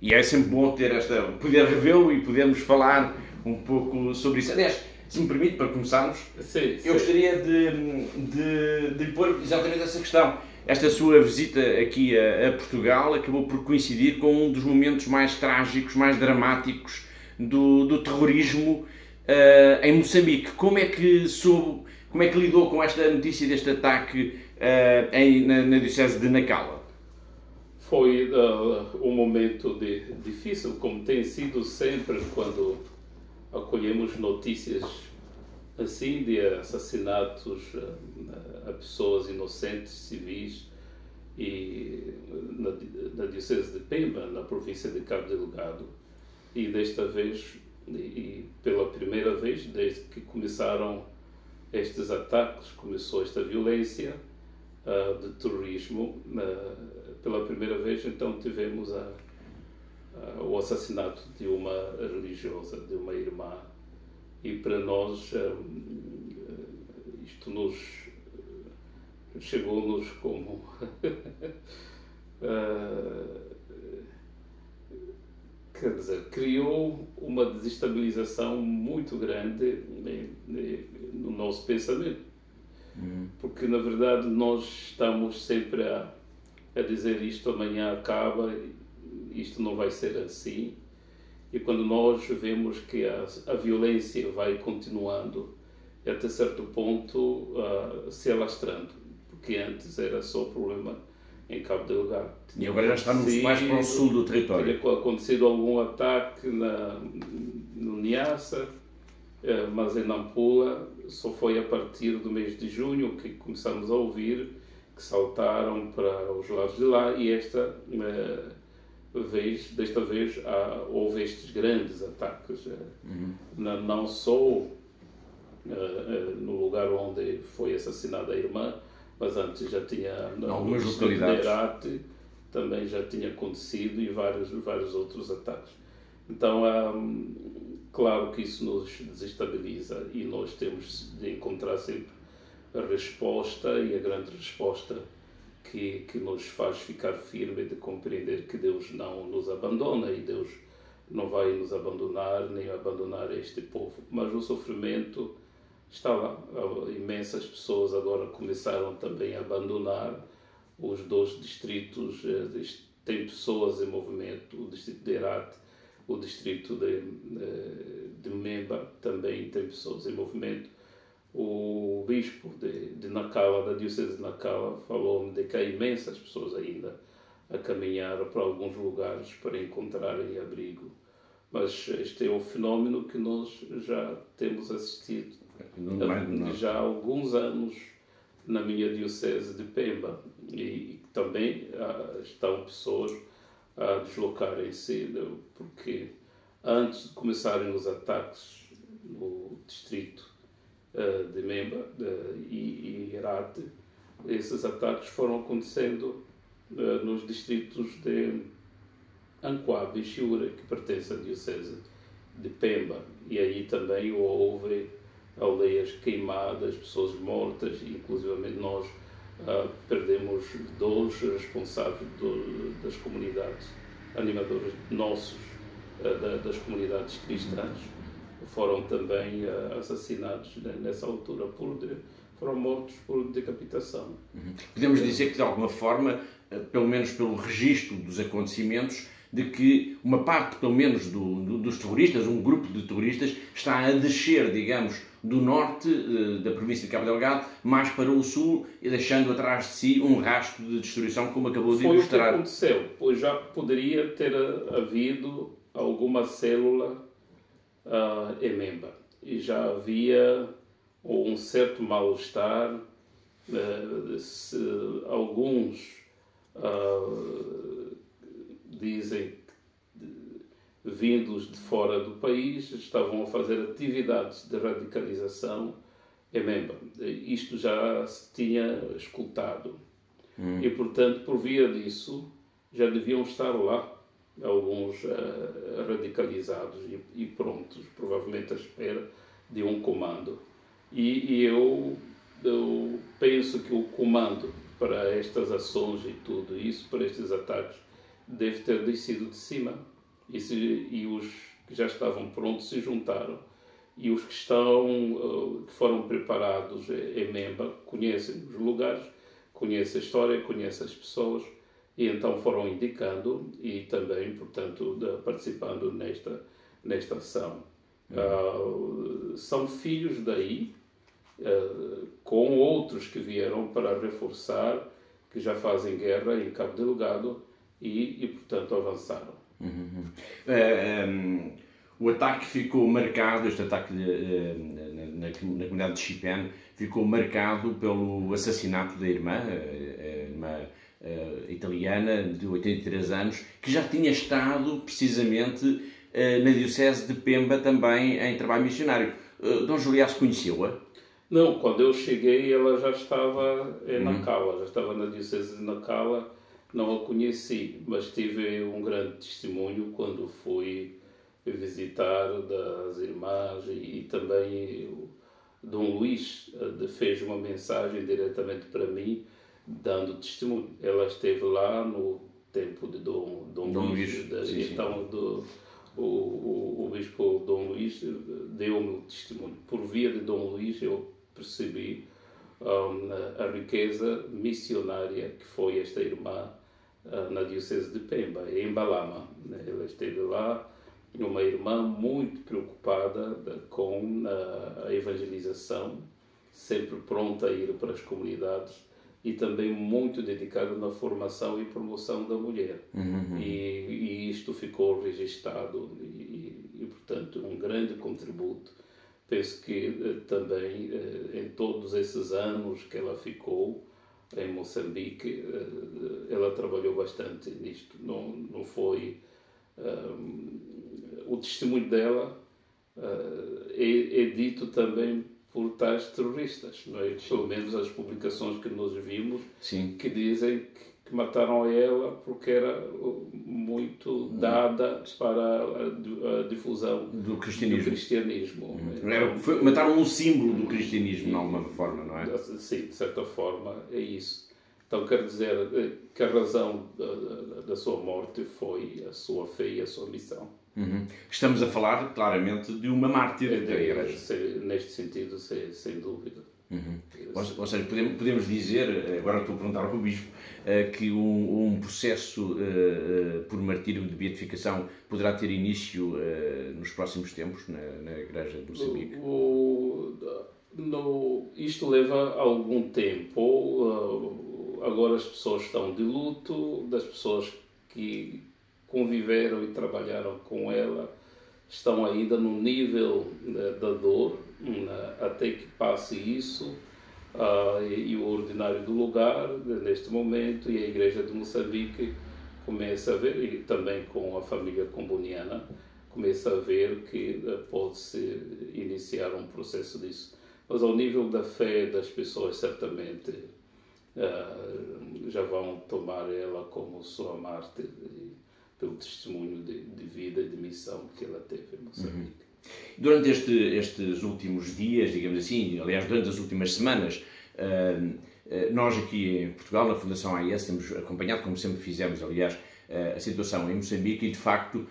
E é sempre bom ter poder revê-lo e podermos falar um pouco sobre isso. Aliás, se me permite, para começarmos, eu gostaria de lhe pôr exatamente essa questão. Esta sua visita aqui a Portugal acabou por coincidir com um dos momentos mais trágicos, mais dramáticos do terrorismo em Moçambique. Como é que lidou com esta notícia deste ataque na Diocese de Nacala? Foi um momento difícil, como tem sido sempre quando acolhemos notícias assim de assassinatos a pessoas inocentes, civis, e na Diocese de Pemba, na província de Cabo Delgado. E desta vez, e pela primeira vez, desde que começaram estes ataques, começou esta violência de terrorismo, pela primeira vez então tivemos o assassinato de uma religiosa, de uma irmã, e para nós isto chegou-nos como quer dizer, criou uma desestabilização muito grande no nosso pensamento. Porque na verdade nós estamos sempre a dizer isto amanhã acaba, isto não vai ser assim, e quando nós vemos que a violência vai continuando, até certo ponto se alastrando, porque antes era só problema em Cabo Delgado. E agora já está mais para o sul do território. Tinha acontecido algum ataque no Niassa, mas em Nampula só foi a partir do mês de junho que começamos a ouvir que saltaram para os lados de lá, e desta vez houve estes grandes ataques, não só no lugar onde foi assassinada a irmã, mas antes já tinha algumas localidades. Herate, também já tinha acontecido, e vários outros ataques. Então, claro que isso nos desestabiliza, e nós temos de encontrar sempre a resposta, e a grande resposta que nos faz ficar firme, de compreender que Deus não nos abandona, e Deus não vai nos abandonar, nem abandonar este povo. Mas o sofrimento está lá. Imensas pessoas agora começaram também a abandonar os 2 distritos. Tem pessoas em movimento, o distrito de Herate, o distrito de Memba também tem pessoas em movimento. O bispo de Nacala, da Diocese de Nacala, falou-me de que há imensas pessoas ainda a caminhar para alguns lugares para encontrarem abrigo. Mas este é o fenómeno que nós já temos assistido já há alguns anos na minha Diocese de Pemba, e também estão pessoas a deslocarem-se, porque antes de começarem os ataques no distrito de Memba e Herate, esses ataques foram acontecendo nos distritos de Anquabe e Chiura, que pertencem à Diocese de Pemba, e aí também houve aldeias queimadas, pessoas mortas, e inclusivamente nós perdemos 2 responsáveis das comunidades, animadores nossos das comunidades cristãs, foram também assassinados nessa altura, foram mortos por decapitação. Podemos dizer que, de alguma forma, pelo menos pelo registro dos acontecimentos, de que uma parte, pelo menos, dos terroristas, um grupo de terroristas, está a descer, digamos, do norte da província de Cabo Delgado, mais para o sul, e deixando atrás de si um rastro de destruição, como acabou de ilustrar. Foi o que aconteceu, pois já poderia ter havido alguma célula em Memba, e já havia um certo mal-estar. Alguns dizem que, vindos de fora do país, estavam a fazer atividades de radicalização em Memba. Isto já se tinha escutado. E, portanto, por via disso, já deviam estar lá alguns radicalizados e prontos, provavelmente à espera de um comando. E eu penso que o comando para estas ações e tudo isso, para estes ataques, deve ter descido de cima. E os que já estavam prontos se juntaram. E os que foram preparados em Memba conhecem os lugares, conhecem a história, conhecem as pessoas, e então foram indicando e também, portanto, participando nesta ação. São filhos daí, com outros que vieram para reforçar, que já fazem guerra em Cabo Delgado e portanto, avançaram. O ataque ficou marcado, este ataque na comunidade de Chipene, ficou marcado pelo assassinato da irmã, italiana, de 83 anos, que já tinha estado precisamente na diocese de Pemba também em trabalho missionário. Dom Juliás conheceu-a? Não, quando eu cheguei ela já estava em Nacala, já estava na diocese de Nacala. Não a conheci, mas tive um grande testemunho quando fui visitar das irmãs, e também o Dom Luís fez uma mensagem diretamente para mim, dando testemunho. Ela esteve lá no tempo de Dom Luís. Então o bispo Dom Luís deu-me o testemunho. Por via de Dom Luís eu percebi a riqueza missionária que foi esta irmã na diocese de Pemba, em Balama. Ela esteve lá, uma irmã muito preocupada com a evangelização, sempre pronta a ir para as comunidades, e também muito dedicada na formação e promoção da mulher. E isto ficou registado e, portanto, um grande contributo. Penso que também em todos esses anos que ela ficou em Moçambique, ela trabalhou bastante nisto. Não foi... o testemunho dela é dito também por tais terroristas, não é? Pelo menos as publicações que nós vimos, que dizem que mataram ela porque era muito dada para a difusão do cristianismo. Então, mataram um símbolo do cristianismo, de alguma forma, não é? Sim, de certa forma é isso. Então quer dizer que a razão da sua morte foi a sua fé e a sua missão. Estamos a falar, claramente, de uma mártir da Igreja. Neste sentido, sem dúvida. Ou seja, podemos dizer, agora estou a perguntar ao Bispo, que um processo por martírio de beatificação poderá ter início nos próximos tempos na Igreja de Moçambique? Isto leva algum tempo. Agora as pessoas estão de luto, das pessoas que conviveram e trabalharam com ela estão ainda no nível da dor, até que passe isso, e o ordinário do lugar, neste momento, e a Igreja de Moçambique começa a ver, e também com a família comboniana, começa a ver que pode-se iniciar um processo disso. Mas ao nível da fé das pessoas, certamente, já vão tomar ela como sua mártir, pelo testemunho de vida e de missão que ela teve em Moçambique. Durante estes últimos dias, digamos assim, aliás, durante as últimas semanas, nós aqui em Portugal, na Fundação AIS, temos acompanhado, como sempre fizemos, aliás, a situação em Moçambique, e de facto,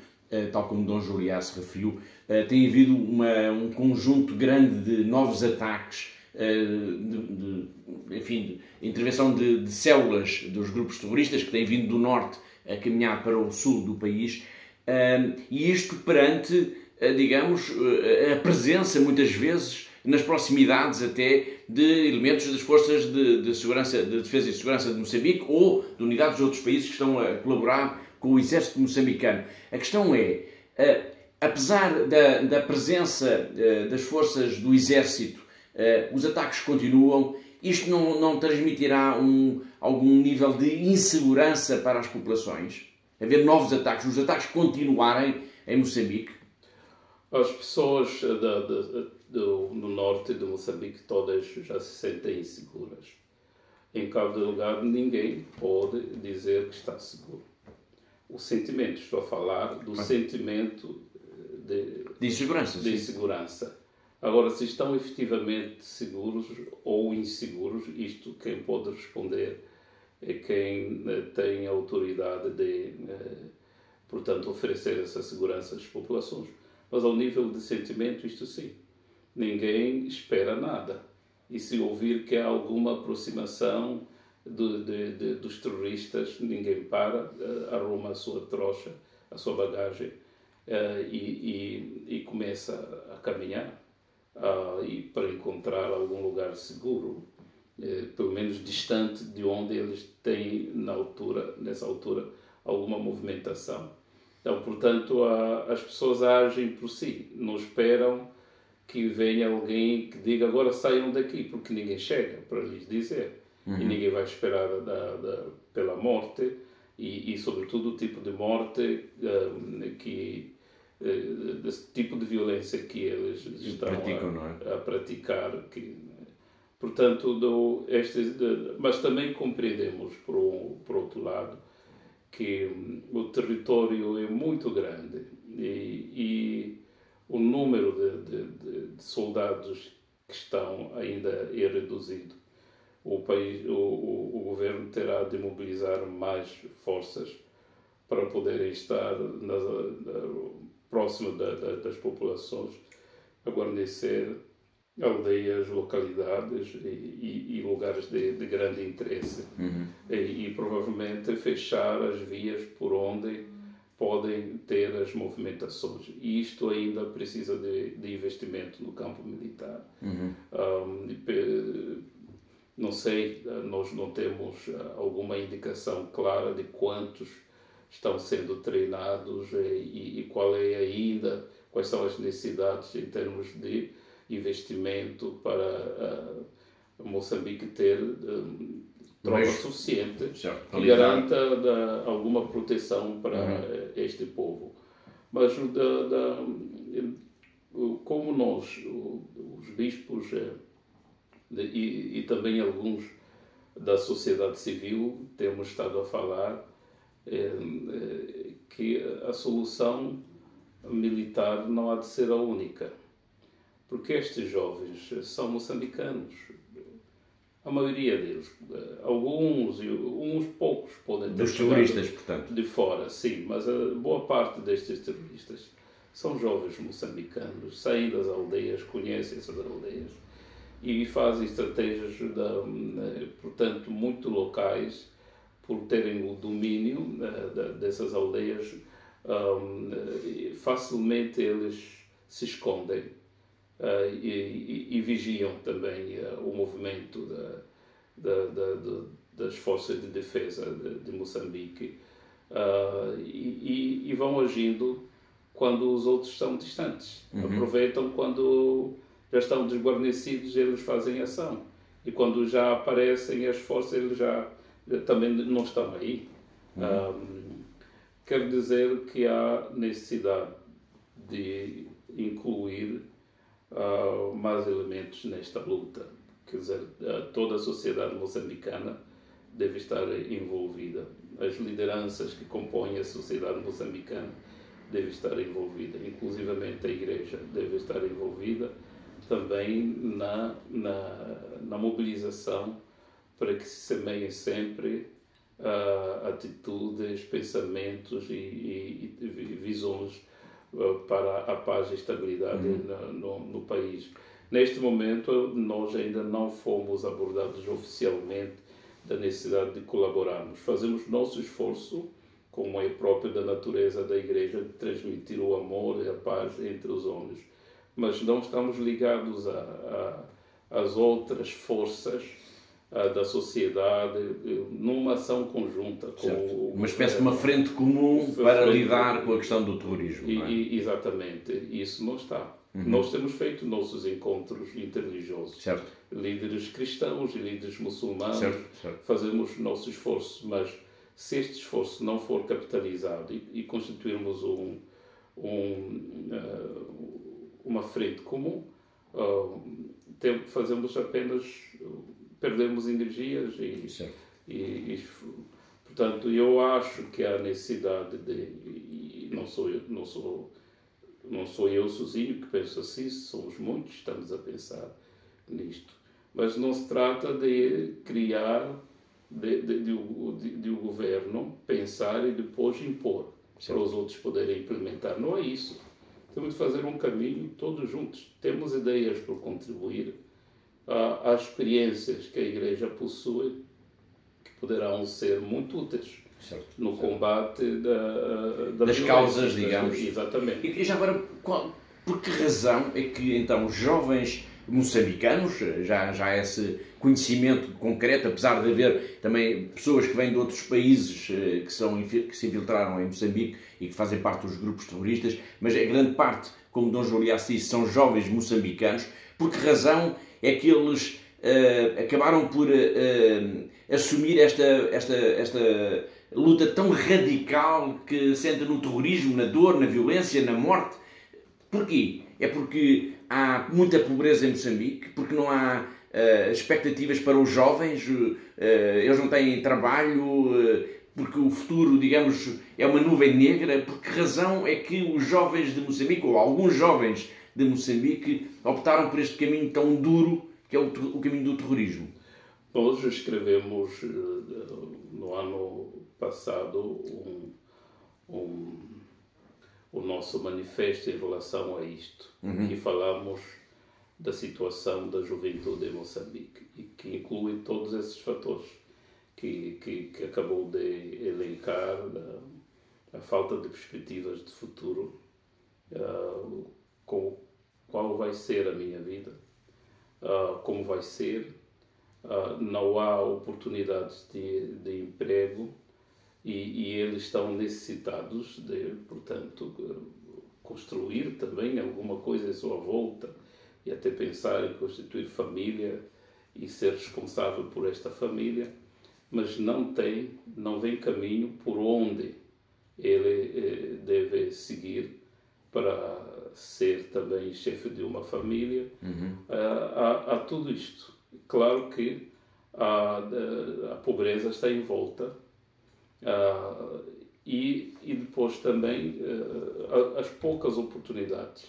tal como Dom Juliás se referiu, tem havido um conjunto grande de novos ataques, enfim, de intervenção de células dos grupos terroristas que têm vindo do norte a caminhar para o sul do país, e isto perante, digamos, a presença, muitas vezes, nas proximidades até, de elementos das forças de segurança, de defesa e segurança de Moçambique ou de unidades de outros países que estão a colaborar com o exército moçambicano. A questão é, apesar da presença das forças do exército, os ataques continuam. Isto não transmitirá algum nível de insegurança para as populações? Haver novos ataques, os ataques continuarem em Moçambique? As pessoas no norte de Moçambique todas já se sentem inseguras. Em Cabo Delgado ninguém pode dizer que está seguro. O sentimento, estou a falar do sentimento de insegurança. Agora, se estão efetivamente seguros ou inseguros, isto quem pode responder é quem tem a autoridade de, portanto, oferecer essa segurança às populações. Mas ao nível de sentimento, isto sim, ninguém espera nada. E se ouvir que há alguma aproximação dos terroristas, ninguém para, arruma a sua trouxa, a sua bagagem e começa a caminhar e para encontrar algum lugar seguro, pelo menos distante de onde eles têm nessa altura, alguma movimentação. Então, portanto, as pessoas agem por si, não esperam que venha alguém que diga agora saiam daqui, porque ninguém chega para lhes dizer. E ninguém vai esperar pela morte e sobretudo o tipo de morte desse tipo de violência que eles estão a praticar. Portanto, mas também compreendemos, por outro lado, que o território é muito grande e o número de soldados que estão ainda é reduzido. O governo terá de mobilizar mais forças para poderem estar próximo das populações, a guarnecer aldeias, localidades e lugares de grande interesse. E provavelmente fechar as vias por onde podem ter as movimentações. E isto ainda precisa de investimento no campo militar. Não sei, nós não temos alguma indicação clara de quantos estão sendo treinados e quais são as necessidades em termos de investimento para Moçambique ter tropa suficiente que garanta alguma proteção para este povo. Mas como nós, os bispos e também alguns da sociedade civil, temos estado a falar que a solução militar não há de ser a única, porque estes jovens são moçambicanos, a maioria deles, uns poucos podem ter dos terroristas, portanto, de fora, sim, mas a boa parte destes terroristas são jovens moçambicanos, saem das aldeias, conhecem essas aldeias e fazem estratégias, portanto, muito locais, por terem o domínio dessas aldeias. Facilmente eles se escondem e vigiam também o movimento das forças de defesa de Moçambique e vão agindo quando os outros estão distantes. Aproveitam quando já estão desguarnecidos, eles fazem ação. E quando já aparecem as forças, eles já também não estão aí. Quer dizer que há necessidade de incluir mais elementos nesta luta. Quer dizer, toda a sociedade moçambicana deve estar envolvida. As lideranças que compõem a sociedade moçambicana devem estar envolvidas. Inclusivamente a Igreja deve estar envolvida também na mobilização para que se semeiem sempre atitudes, pensamentos e visões para a paz e estabilidade no país. Neste momento, nós ainda não fomos abordados oficialmente da necessidade de colaborarmos. Fazemos nosso esforço, como é próprio da natureza da Igreja, de transmitir o amor e a paz entre os homens. Mas não estamos ligados às outras forças da sociedade numa ação conjunta. Uma espécie de uma frente comum para lidar com a questão do terrorismo. Não é? Exatamente. Isso não está. Nós temos feito nossos encontros interreligiosos. Certo. Líderes cristãos e líderes muçulmanos. Certo. Fazemos nosso esforço, mas se este esforço não for capitalizado e constituirmos uma frente comum, fazemos apenas, perdemos energias e portanto eu acho que há necessidade e não sou eu sozinho que penso assim, somos muitos, estamos a pensar nisto, mas não se trata de criar de o governo pensar e depois impor, certo, para os outros poderem implementar. Não é isso. Temos de fazer um caminho todos juntos. Temos ideias para contribuir às experiências que a Igreja possui, que poderão ser muito úteis, certo, no combate das causas, digamos. Exatamente. E já agora, por que razão é que então os jovens moçambicanos, já há esse conhecimento concreto, apesar de haver também pessoas que vêm de outros países que se infiltraram em Moçambique e que fazem parte dos grupos terroristas, mas a grande parte, como Dom Juliás disse, são jovens moçambicanos. Por que razão é que eles acabaram por assumir esta luta tão radical que sentem no terrorismo, na dor, na violência, na morte? Porquê? É porque há muita pobreza em Moçambique, porque não há expectativas para os jovens, eles não têm trabalho, porque o futuro, digamos, é uma nuvem negra. Por que razão é que os jovens de Moçambique, ou alguns jovens de Moçambique, optaram por este caminho tão duro, que é o caminho do terrorismo? Nós escrevemos no ano passado o nosso manifesto em relação a isto, e falamos da situação da juventude em Moçambique, e que inclui todos esses fatores que acabou de elencar, a falta de perspectivas de futuro, qual vai ser a minha vida, como vai ser, não há oportunidades de emprego, e eles estão necessitados de, portanto, construir também alguma coisa em sua volta, e até pensar em constituir família e ser responsável por esta família, mas não vem caminho por onde ele deve seguir para ser também chefe de uma família. Há tudo isto. Claro que a pobreza está em volta, e depois também as poucas oportunidades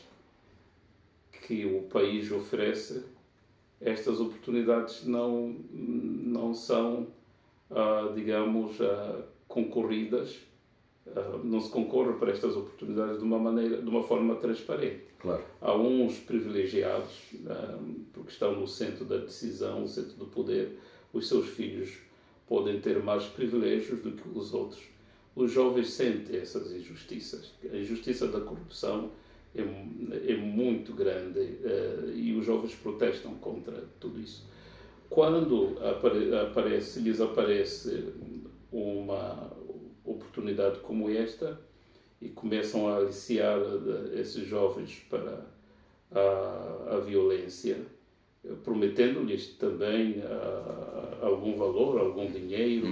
que o país oferece. Estas oportunidades não são, digamos, concorridas. Não se concorre para estas oportunidades de uma forma transparente. Claro. Há uns privilegiados, porque estão no centro da decisão, no centro do poder. Os seus filhos podem ter mais privilégios do que os outros. Os jovens sentem essas injustiças. A injustiça da corrupção é muito grande, e os jovens protestam contra tudo isso. Quando lhes aparece uma oportunidade como esta, e começam a aliciar esses jovens para a violência, prometendo-lhes também algum valor, algum dinheiro,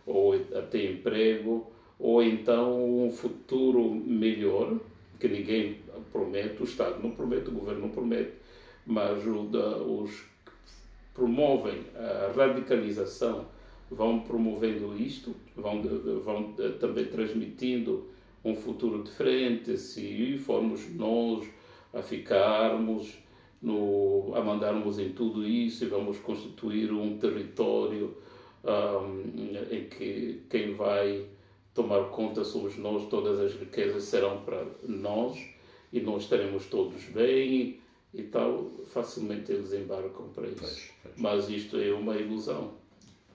ou até emprego, ou então um futuro melhor, que ninguém promete, o Estado não promete, o governo não promete, mas os que promovem a radicalização vão promovendo isto, vão também transmitindo um futuro diferente, se formos nós a ficarmos, a mandarmos em tudo isso, e vamos constituir um território em que quem vai tomar conta somos nós, todas as riquezas serão para nós, e nós estaremos todos bem e tal. Facilmente eles embarcam para isso. Pois. Mas isto é uma ilusão.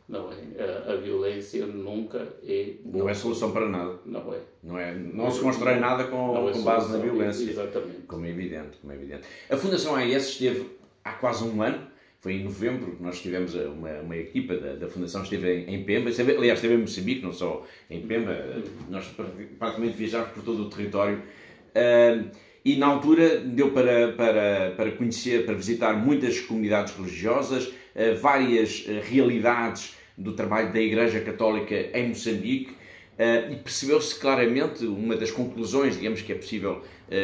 Não é? A violência nunca é boa. Não é solução para nada. Não se constrói nada com base na violência. Exatamente. Como é evidente. A Fundação AES esteve há quase um ano. Foi em novembro que nós tivemos uma equipa da Fundação, esteve em Pemba, aliás, esteve em Moçambique, não só em Pemba. Nós praticamente viajámos por todo o território, e na altura deu para conhecer, para visitar muitas comunidades religiosas, várias realidades do trabalho da Igreja Católica em Moçambique, e percebeu-se claramente, uma das conclusões, digamos, que é possível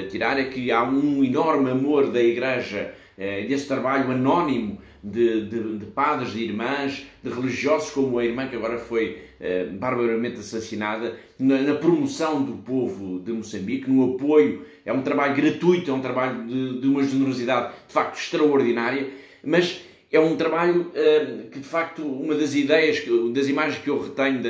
tirar, é que há um enorme amor da Igreja, desse trabalho anónimo de padres, de irmãs, de religiosos, como a irmã que agora foi barbaramente assassinada, na promoção do povo de Moçambique, no apoio. É um trabalho gratuito, é um trabalho de uma generosidade de facto extraordinária, mas é um trabalho que, de facto, uma das ideias, das imagens que eu retenho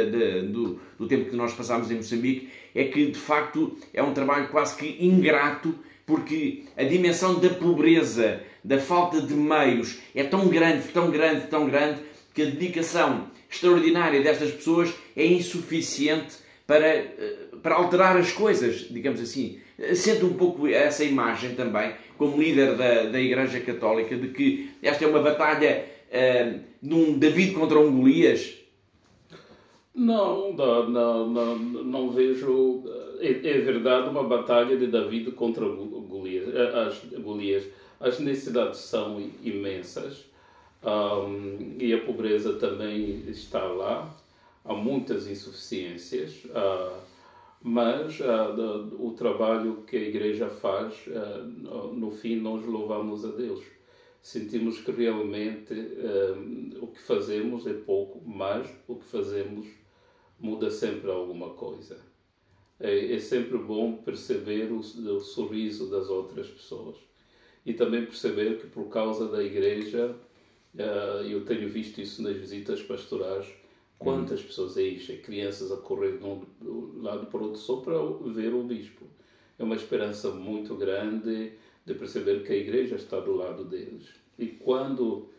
do tempo que nós passámos em Moçambique, é que, de facto, é um trabalho quase que ingrato, porque a dimensão da pobreza, da falta de meios, é tão grande, tão grande, tão grande, que a dedicação extraordinária destas pessoas é insuficiente para alterar as coisas, digamos assim. Sento um pouco essa imagem também, como líder da Igreja Católica, de que esta é uma batalha de um David contra um Golias? Não vejo. É verdade, uma batalha de David contra Golias. As necessidades são imensas, e a pobreza também está lá. Há muitas insuficiências, mas o trabalho que a Igreja faz, no fim, nós louvamos a Deus. Sentimos que realmente o que fazemos é pouco, mas o que fazemos muda sempre alguma coisa. É sempre bom perceber o sorriso das outras pessoas e também perceber que, por causa da Igreja, eu tenho visto isso nas visitas pastorais, quantas pessoas enchem, crianças a correr de um lado para o outro só para ver o bispo. É uma esperança muito grande de perceber que a Igreja está do lado deles. E quando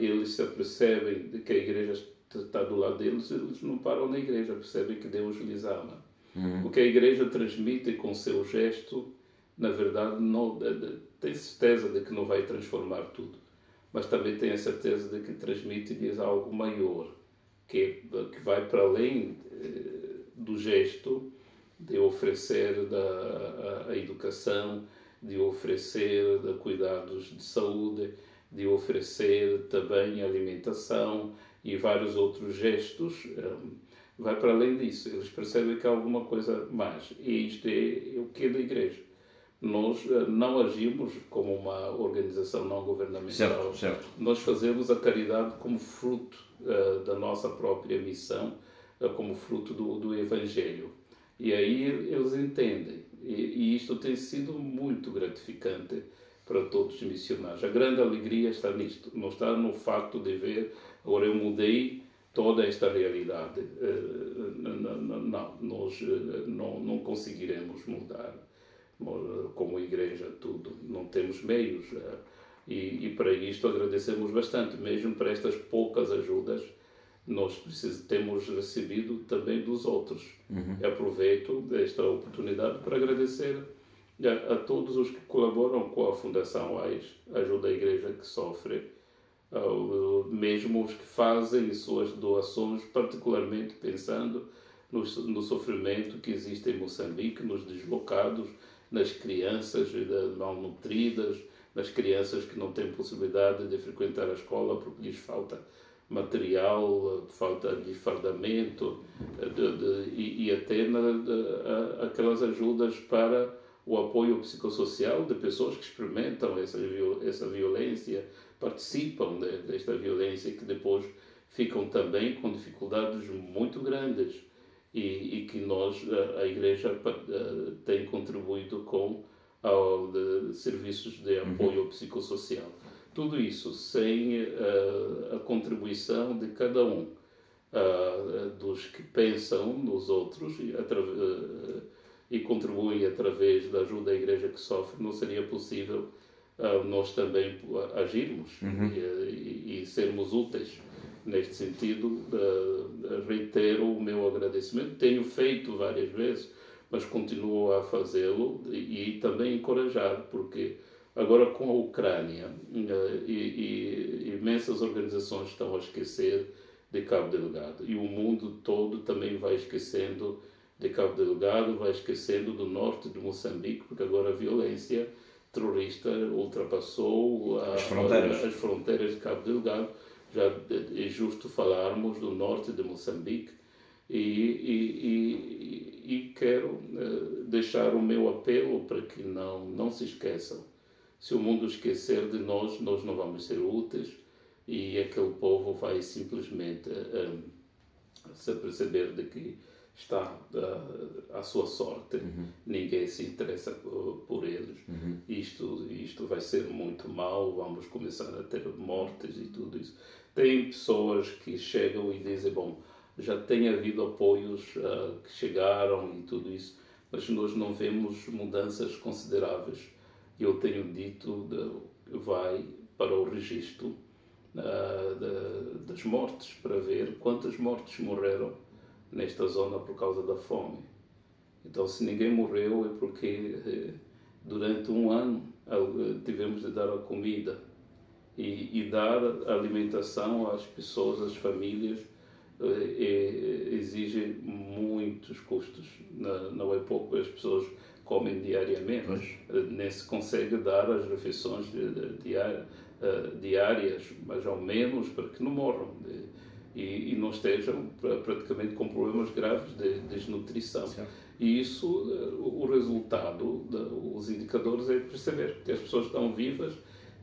eles se apercebem de que a Igreja está do lado deles, eles não param na Igreja, percebem que Deus lhes ama. O que a Igreja transmite com o seu gesto, na verdade, não, tem certeza de que não vai transformar tudo, mas também tem a certeza de que transmite-lhes algo maior, que vai para além do gesto de oferecer a educação, de oferecer cuidados de saúde, de oferecer também alimentação e vários outros gestos. Vai para além disso. Eles percebem que há alguma coisa mais. E isto é o que é da Igreja. Nós não agimos como uma organização não governamental. Certo. Nós fazemos a caridade como fruto da nossa própria missão, como fruto do Evangelho. E aí eles entendem. E isto tem sido muito gratificante para todos os missionários. A grande alegria está nisto. Não está no facto de ver, agora eu mudei toda esta realidade. Nós não conseguiremos mudar como Igreja tudo. Não temos meios. E para isto agradecemos bastante, mesmo para estas poucas ajudas. Nós temos recebido também dos outros. Aproveito esta oportunidade para agradecer a todos os que colaboram com a Fundação AIS, Ajuda a Igreja que Sofre, mesmo os que fazem suas doações, particularmente pensando no sofrimento que existe em Moçambique, nos deslocados, nas crianças malnutridas, nas crianças que não têm possibilidade de frequentar a escola porque lhes falta material, falta de fardamento e até aquelas ajudas para o apoio psicossocial de pessoas que experimentam essa violência, participam desta violência, que depois ficam também com dificuldades muito grandes e que a Igreja tem contribuído com serviços de apoio psicossocial. Tudo isso sem a contribuição de cada um, dos que pensam nos outros e contribuem através da ajuda à Igreja que Sofre, não seria possível nós também agirmos e sermos úteis. Neste sentido, reitero o meu agradecimento. Tenho feito várias vezes, mas continuo a fazê-lo e também encorajar, porque agora com a Ucrânia imensas organizações estão a esquecer de Cabo Delgado e o mundo todo também vai esquecendo de Cabo Delgado, vai esquecendo do norte de Moçambique, porque agora a violência terrorista ultrapassou as fronteiras de Cabo Delgado. Já é justo falarmos do norte de Moçambique e quero deixar o meu apelo para que não se esqueçam. Se o mundo esquecer de nós não vamos ser úteis e aquele povo vai simplesmente se perceber de que está à sua sorte, ninguém se interessa por eles. Isto vai ser muito mal, vamos começar a ter mortes e tudo isso. Tem pessoas que chegam e dizem, bom, já tem havido apoios que chegaram e tudo isso, mas nós não vemos mudanças consideráveis. Eu tenho dito, vai para o registro das mortes, para ver quantas mortes morreram nesta zona por causa da fome. Então, se ninguém morreu é porque durante um ano tivemos de dar a comida e dar alimentação às pessoas, às famílias, exige muitos custos. Não é pouco, as pessoas comem diariamente, nem se consegue dar as refeições diárias, mas ao menos para que não morram e não estejam praticamente com problemas graves de desnutrição. Certo. E isso, o resultado, os indicadores é perceber que as pessoas estão vivas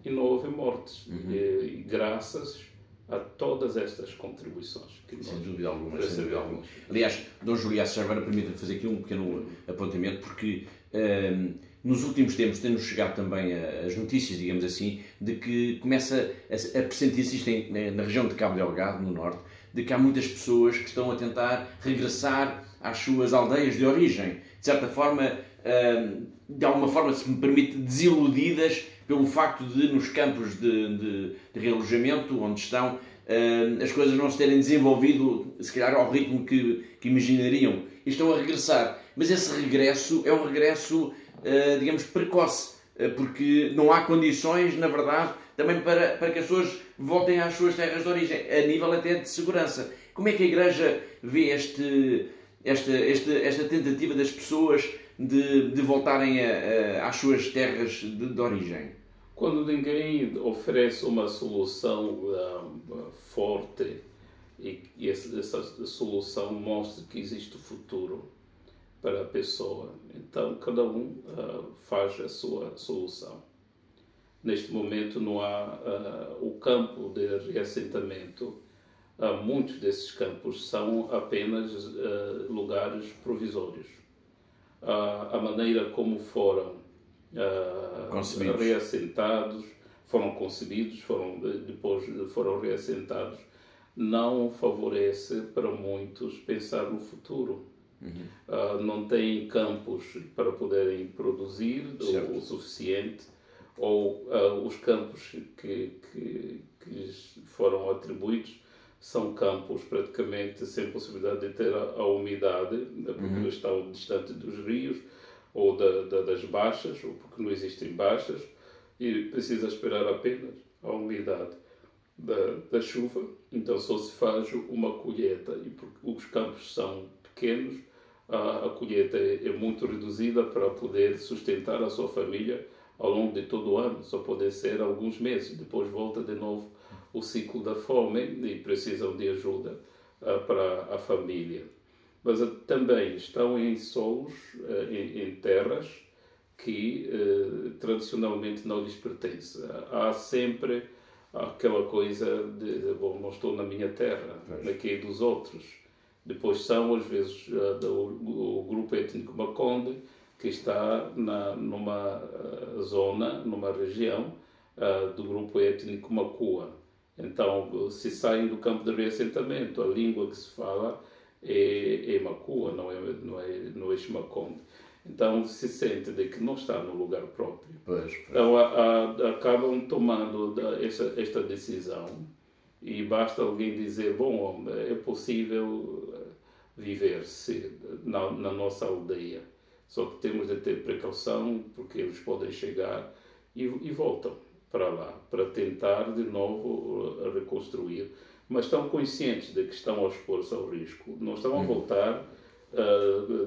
e não houve mortes. E graças a todas estas contribuições. Sem dúvida alguma, sem dúvida alguma. Aliás, Dom Juliás, já agora permita-me fazer aqui um pequeno apontamento, porque nos últimos tempos têm-nos chegado também as notícias, digamos assim, de que começa a pressentir-se isto na região de Cabo Delgado, no norte, de que há muitas pessoas que estão a tentar regressar às suas aldeias de origem. De certa forma, de alguma forma, se me permite, desiludidas pelo facto de, nos campos de realojamento onde estão, as coisas não se terem desenvolvido, se calhar, ao ritmo que imaginariam. E estão a regressar. Mas esse regresso é um regresso, digamos, precoce, porque não há condições, na verdade, também para que as pessoas voltem às suas terras de origem, a nível até de segurança. Como é que a Igreja vê esta tentativa das pessoas de voltarem às suas terras de origem? Quando ninguém oferece uma solução forte e essa solução mostra que existe o futuro para a pessoa, então cada um faz a sua solução. Neste momento não há o campo de reassentamento. Muitos desses campos são apenas lugares provisórios. A maneira como foram reassentados, foram concebidos, depois foram reassentados, não favorece para muitos pensar no futuro. Não têm campos para poderem produzir o suficiente, ou os campos que foram atribuídos são campos praticamente sem possibilidade de ter a umidade, porque eles estão distantes dos rios ou das baixas, ou porque não existem baixas, e precisa esperar apenas a umidade da chuva. Então só se faz uma colheita, e porque os campos são pequenos, a colheita é muito reduzida para poder sustentar a sua família ao longo de todo o ano. Só pode ser alguns meses, depois volta de novo o ciclo da fome e precisam de ajuda para a família. Mas também estão em solos, em terras que tradicionalmente não lhes pertencem. Há sempre aquela coisa de, bom, não estou na minha terra, aqui é dos outros. Depois são, às vezes, o grupo étnico Makonde, que está numa zona, numa região do grupo étnico Makua. Então, se saem do campo de reassentamento, a língua que se fala é Makua, não é Shimakonde. Então, se sente de que não está no lugar próprio. Então, acabam tomando esta decisão, e basta alguém dizer, bom, é possível viver-se na nossa aldeia, só que temos de ter precaução, porque eles podem chegar e voltam para lá, para tentar de novo reconstruir, mas estão conscientes de que estão a expor-se ao risco. Não estão a voltar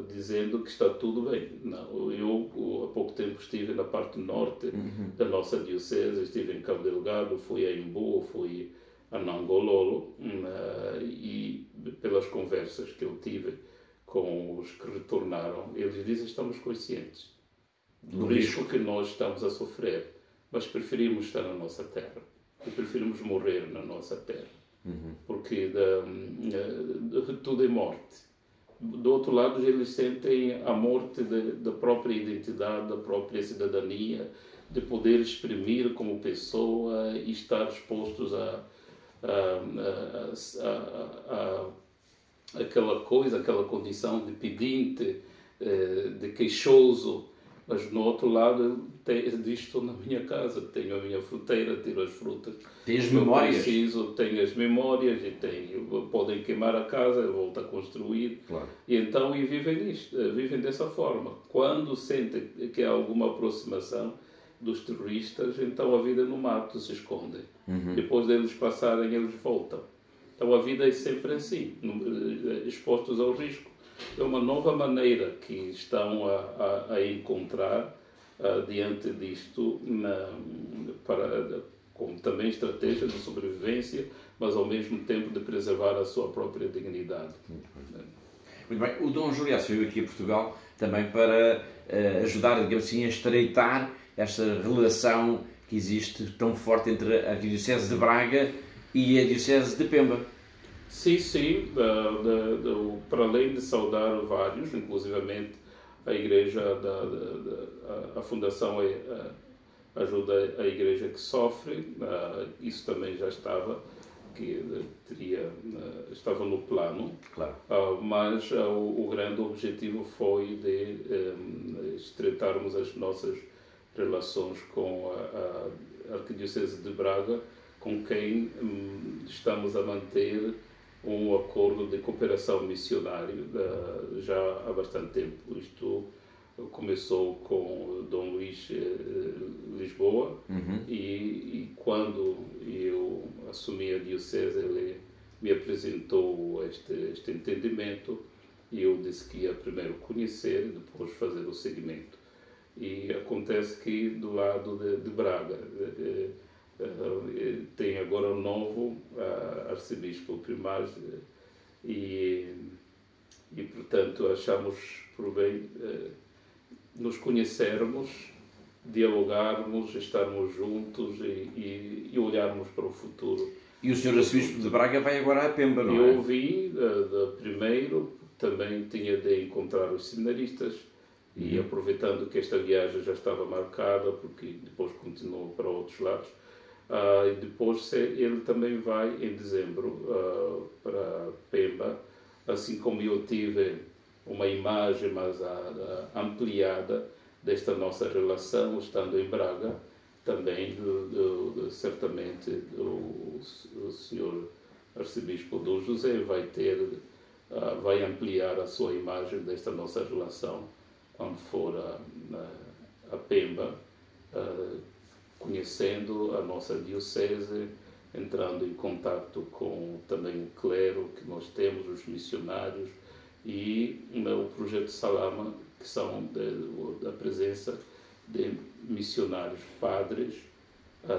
dizendo que está tudo bem. Não, eu há pouco tempo estive na parte norte da nossa diocese, estive em Cabo Delgado, fui a Imbu, fui a Nangololo, e pelas conversas que eu tive com os que retornaram, eles dizem que estamos conscientes do risco que nós estamos a sofrer, mas preferimos estar na nossa terra e preferimos morrer na nossa terra, porque tudo é morte. do outro lado, eles sentem a morte da própria identidade, da própria cidadania, de poder exprimir como pessoa e estar expostos a aquela coisa, aquela condição de pedinte, de queixoso. Mas no outro lado, estou na minha casa, tenho a minha fruteira, tiro as frutas. Tem as memórias? Tenho as memórias e podem queimar a casa, eu volto a construir. Claro. E então vivem dessa forma. Quando sentem que há alguma aproximação dos terroristas, então a vida no mato se esconde. Depois deles passarem, eles voltam. Então a vida é sempre assim, expostos ao risco. É uma nova maneira que estão a encontrar diante disto, como também estratégia de sobrevivência, mas ao mesmo tempo de preservar a sua própria dignidade. Muito bem. O Dom Juliácio veio aqui a Portugal também para ajudar, digamos assim, a estreitar esta relação que existe tão forte entre a Diocese de Braga e a Diocese de Pemba. Sim. Para além de saudar vários, inclusivamente a Igreja, a Fundação ajuda a Igreja que sofre, isso também já estava no plano, claro. Mas o grande objetivo foi de estreitarmos as nossas relações com a Arquidiocese de Braga, com quem estamos a manter um acordo de cooperação missionária já há bastante tempo. Isto começou com Dom Luís Lisboa e quando eu assumi a diocese ele me apresentou este entendimento e eu disse que ia primeiro conhecer e depois fazer o seguimento. E acontece que do lado de Braga tem agora um novo arcebispo primário e portanto achamos por bem nos conhecermos, dialogarmos, estarmos juntos e olharmos para o futuro. E o Sr. Arcebispo de Braga vai agora a Pemba, não é? Eu vim primeiro, também tinha de encontrar os seminaristas e aproveitando que esta viagem já estava marcada, porque depois continuou para outros lados, e depois ele também vai em dezembro para Pemba, assim como eu tive uma imagem mais ampliada desta nossa relação, estando em Braga, também certamente o Sr. Arcebispo Dom José vai ampliar a sua imagem desta nossa relação quando for a Pemba, conhecendo a nossa diocese, entrando em contato com também o clero que nós temos, os missionários, e o projeto Salama, que são da presença de missionários, padres,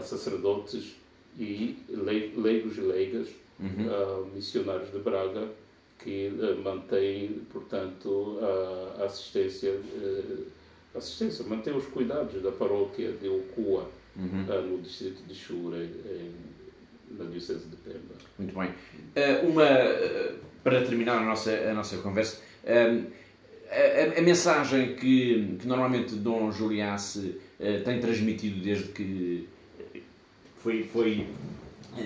sacerdotes e leigos e leigas, missionários de Braga, que mantêm, portanto, a assistência, mantém os cuidados da paróquia de Ocua, no distrito de Chure, na Diocese de Pemba. Muito bem. Para terminar a nossa conversa, a mensagem que normalmente Dom Juliáce tem transmitido desde que foi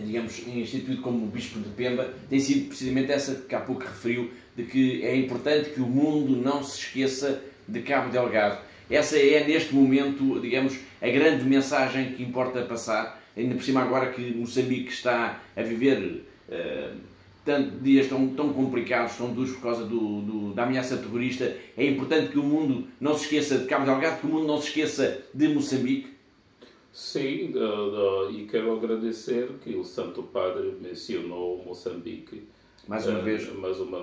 digamos, instituído como Bispo de Pemba, tem sido precisamente essa que há pouco referiu, de que é importante que o mundo não se esqueça de Cabo Delgado. Essa é, neste momento, digamos, a grande mensagem que importa passar, ainda por cima agora que Moçambique está a viver dias tão complicados, tão duros por causa da ameaça terrorista. É importante que o mundo não se esqueça de Cabo Delgado, que o mundo não se esqueça de Moçambique. Sim, e quero agradecer que o Santo Padre mencionou Moçambique mais uma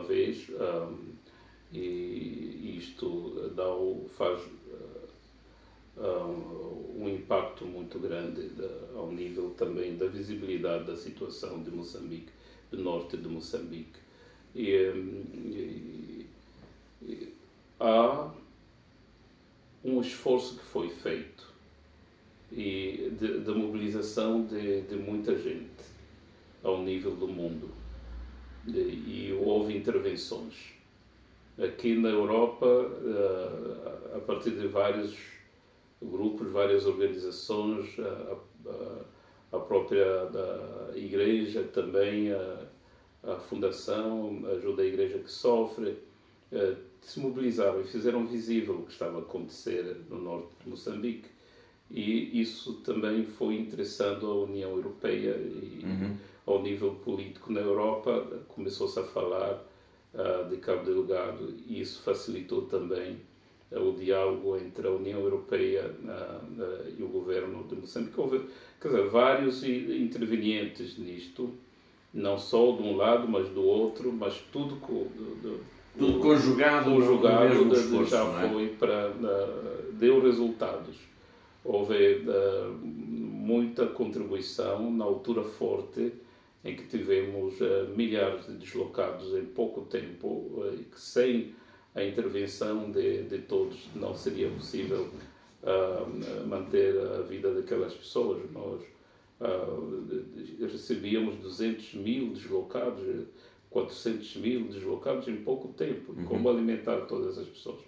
vez, e isto faz um impacto muito grande ao nível também da visibilidade da situação de Moçambique, do norte de Moçambique. E há um esforço que foi feito e de mobilização de muita gente ao nível do mundo, e houve intervenções Aqui na Europa, a partir de vários grupos, várias organizações, a própria da Igreja também, a Fundação Ajuda a Igreja que Sofre, se mobilizaram e fizeram visível o que estava a acontecer no norte de Moçambique. E isso também foi interessando a União Europeia e ao nível político na Europa começou-se a falar de Cabo Delgado e isso facilitou também o diálogo entre a União Europeia e o governo de Moçambique. Houve, quer dizer, vários intervenientes nisto, não só de um lado, mas do outro, mas tudo conjugado mesmo esforço, já foi para deu resultados. Houve muita contribuição na altura forte em que tivemos milhares de deslocados em pouco tempo e que sem a intervenção de todos não seria possível manter a vida daquelas pessoas. Nós recebíamos 200.000 deslocados, 400.000 deslocados em pouco tempo. Como alimentar todas as pessoas?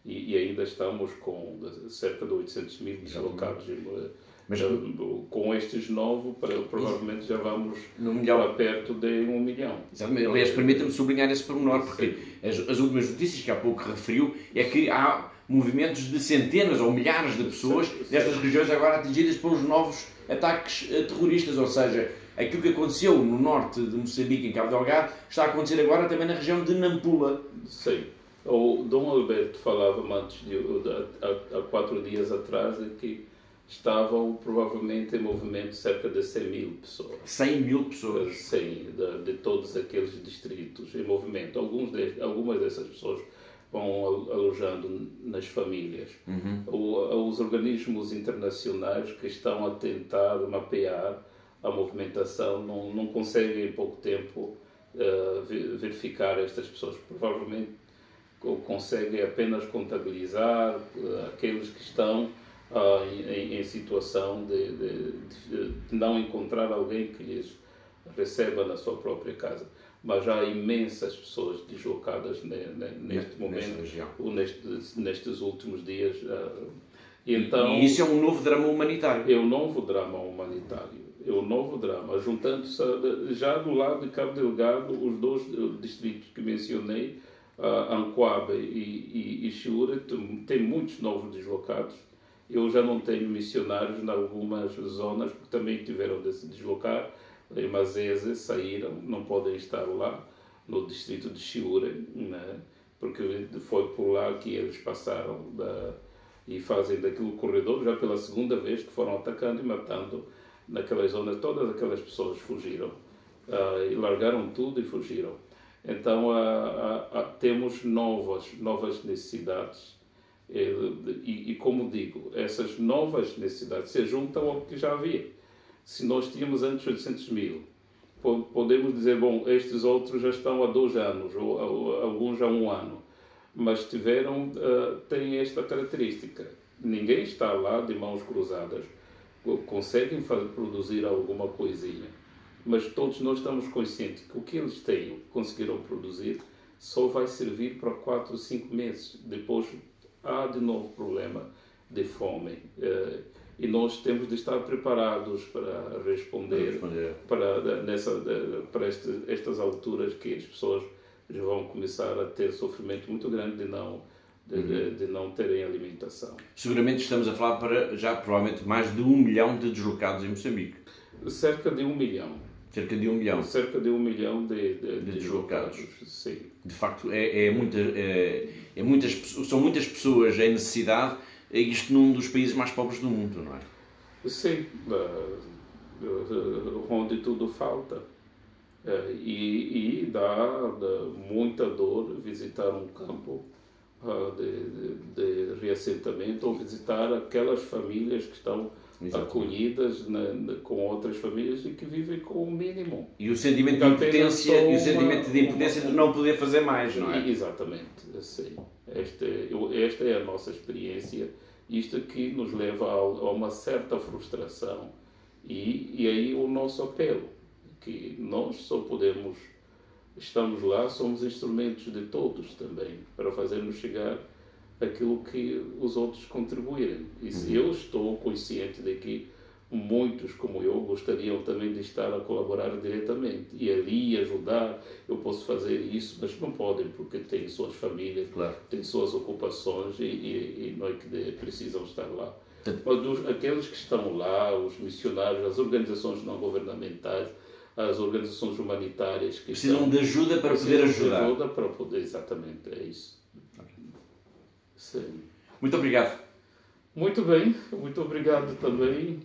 E ainda estamos com cerca de 800.000 deslocados. Mas com estes novos, provavelmente já vamos lá perto de 1 milhão. Exatamente. Aliás, permita-me sublinhar esse pormenor, porque as últimas notícias que há pouco referiu é que há movimentos de centenas ou milhares de pessoas nestas regiões agora atingidas pelos novos ataques terroristas, ou seja, aquilo que aconteceu no norte de Moçambique, em Cabo Delgado, está a acontecer agora também na região de Nampula. Sim. O Dom Alberto falava antes há 4 dias atrás de que estavam provavelmente em movimento cerca de 100.000 pessoas. 100.000 pessoas? Sim, de todos aqueles distritos em movimento. Algumas dessas pessoas vão alojando nas famílias. Os organismos internacionais que estão a tentar mapear a movimentação não conseguem em pouco tempo verificar estas pessoas. Provavelmente conseguem apenas contabilizar aqueles que estão em situação de não encontrar alguém que lhes receba na sua própria casa. Mas há imensas pessoas deslocadas neste momento, ou nestes últimos dias. Então, e isso é um novo drama humanitário. É um novo drama humanitário. É um novo drama. Juntando-se já do lado de Cabo Delgado, os 2 distritos que mencionei, Ancoaba e Chiura, tem muitos novos deslocados. Eu já não tenho missionários em algumas zonas, porque também tiveram de se deslocar. Em Mazese saíram, não podem estar lá, no distrito de Chiura, né? Porque foi por lá que eles passaram e fazem daquele corredor, já pela 2ª vez que foram atacando e matando naquelas zonas. Todas aquelas pessoas fugiram, e largaram tudo e fugiram. Então temos novas necessidades e como digo, essas novas necessidades se juntam ao que já havia. Se nós tínhamos antes 800.000, podemos dizer, bom, estes outros já estão há 2 anos ou alguns há 1 ano, mas têm esta característica: ninguém está lá de mãos cruzadas, conseguem produzir alguma coisinha. Mas todos nós estamos conscientes que o que eles conseguiram produzir só vai servir para 4 ou 5 meses. Depois há de novo problema de fome. E nós temos de estar preparados para responder. Para estas alturas que as pessoas vão começar a ter sofrimento muito grande de não terem alimentação. Seguramente estamos a falar para já provavelmente mais de 1 milhão de deslocados em Moçambique. Cerca de 1 milhão. Cerca de 1 milhão. Cerca de 1 milhão de deslocados. Sim. De facto, são muitas pessoas em necessidade, isto num dos países mais pobres do mundo, não é? Sim, onde tudo falta. E dá muita dor visitar um campo de reassentamento ou visitar aquelas famílias que estão acolhidas com outras famílias e que vivem com o mínimo. E o sentimento de impotência de não poder fazer mais, não é? Exatamente, sim. Esta é a nossa experiência. Isto aqui nos leva a uma certa frustração e aí o nosso apelo, que nós só podemos estamos lá, somos instrumentos de todos também, para fazermos chegar aquilo que os outros contribuírem. E se eu estou consciente de que muitos, como eu, gostariam também de estar a colaborar diretamente, e ali ajudar, eu posso fazer isso, mas não podem, porque têm suas famílias, claro, têm suas ocupações e não é que precisam estar lá. Mas aqueles que estão lá, os missionários, as organizações não governamentais, as organizações humanitárias que precisam de ajuda para poder ajudar. Ajuda para poder, exatamente, é isso. Sim. Muito obrigado. Muito bem, muito obrigado também.